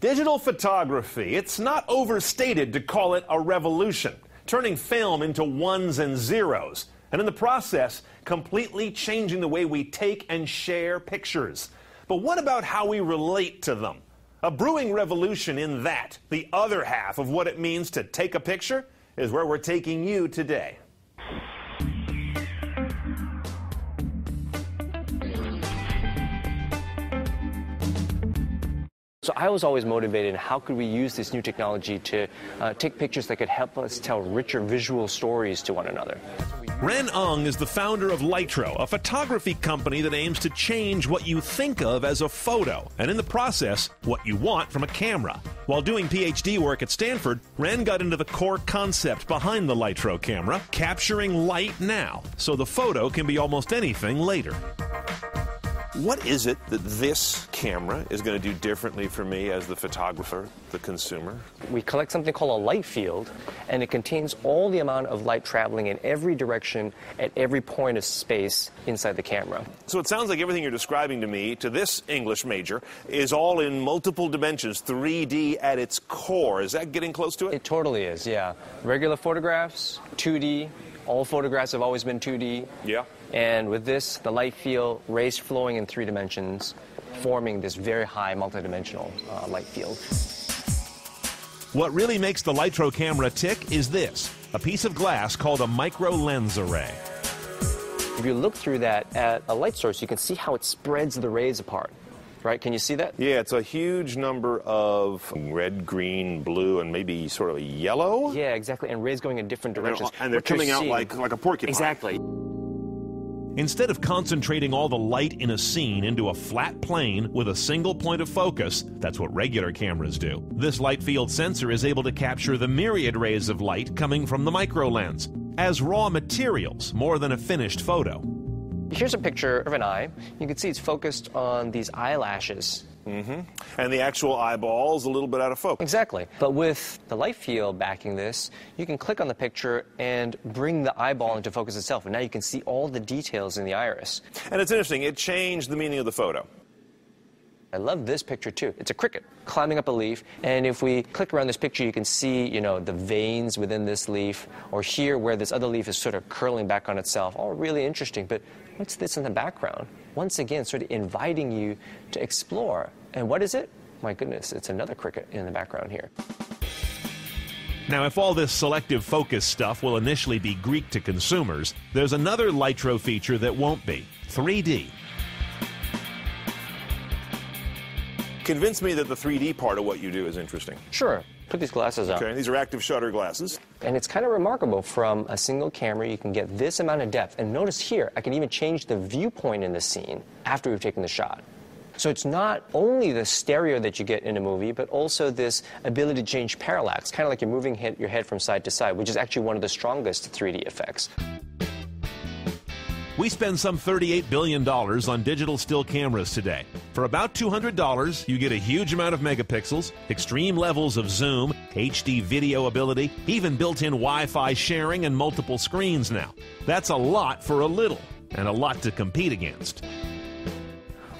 Digital photography, it's not overstated to call it a revolution, turning film into ones and zeros, and in the process, completely changing the way we take and share pictures. But what about how we relate to them? A brewing revolution in that, the other half of what it means to take a picture, is where we're taking you today. So I was always motivated in how could we use this new technology to take pictures that could help us tell richer visual stories to one another. Ren Ung is the founder of Lytro, a photography company that aims to change what you think of as a photo, and in the process, what you want from a camera. While doing PhD work at Stanford, Ren got into the core concept behind the Lytro camera, capturing light now, so the photo can be almost anything later. What is it that this camera is going to do differently for me as the photographer, the consumer? We collect something called a light field, and it contains all the amount of light traveling in every direction at every point of space inside the camera. So it sounds like everything you're describing to me, to this English major, is all in multiple dimensions, 3D at its core. Is that getting close to it? It totally is, yeah. Regular photographs, 2D. All photographs have always been 2D. Yeah. And with this, the light field, rays flowing in 3 dimensions, forming this very high multidimensional light field. What really makes the Lytro camera tick is this, a piece of glass called a micro lens array. If you look through that at a light source, you can see how it spreads the rays apart. Right? Can you see that? Yeah, it's a huge number of red, green, blue, and maybe sort of yellow. Yeah, exactly. And rays going in different directions. And they're coming out like a porcupine. Exactly. Instead of concentrating all the light in a scene into a flat plane with a single point of focus, that's what regular cameras do, this light field sensor is able to capture the myriad rays of light coming from the micro lens as raw materials more than a finished photo. Here's a picture of an eye. You can see it's focused on these eyelashes. Mm-hmm. And the actual eyeball's a little bit out of focus. Exactly. But with the light field backing this, you can click on the picture and bring the eyeball into focus itself. And now you can see all the details in the iris. And it's interesting. It changed the meaning of the photo. I love this picture, too. It's a cricket climbing up a leaf. And if we click around this picture, you can see, the veins within this leaf. Or here, where this other leaf is sort of curling back on itself. All really interesting. But what's this in the background? Once again, sort of inviting you to explore. And what is it? My goodness, it's another cricket in the background here. Now, if all this selective focus stuff will initially be Greek to consumers, there's another Lytro feature that won't be: 3D. Convince me that the 3D part of what you do is interesting. Sure. Put these glasses on. Okay, these are active shutter glasses. And it's kind of remarkable. From a single camera, you can get this amount of depth. And notice here, I can even change the viewpoint in the scene after we've taken the shot. So it's not only the stereo that you get in a movie, but also this ability to change parallax, kind of like you're moving your head from side to side, which is actually one of the strongest 3D effects. We spend some $38 billion on digital still cameras today. For about $200, you get a huge amount of megapixels, extreme levels of zoom, HD video ability, even built-in Wi-Fi sharing, and multiple screens now. That's a lot for a little, and a lot to compete against.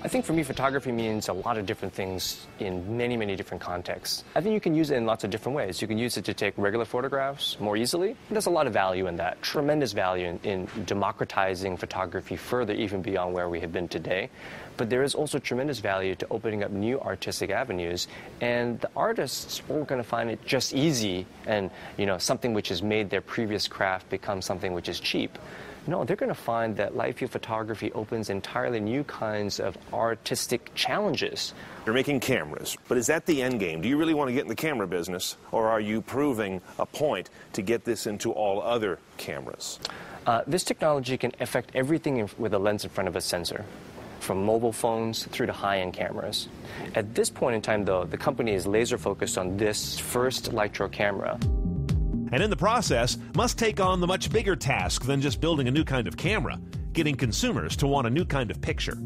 I think for me, photography means a lot of different things in many, many different contexts. I think you can use it in lots of different ways. You can use it to take regular photographs more easily. There's a lot of value in that, tremendous value in democratizing photography further, even beyond where we have been today. But there is also tremendous value to opening up new artistic avenues, and the artists aren't going to find it just easy and, something which has made their previous craft become something which is cheap. No, they're going to find that light field photography opens entirely new kinds of artistic challenges. You're making cameras, but is that the end game? Do you really want to get in the camera business, or are you proving a point to get this into all other cameras? This technology can affect everything with a lens in front of a sensor, from mobile phones through to high-end cameras. At this point in time, though, the company is laser-focused on this first Lytro camera. And in the process, must take on the much bigger task than just building a new kind of camera, getting consumers to want a new kind of picture.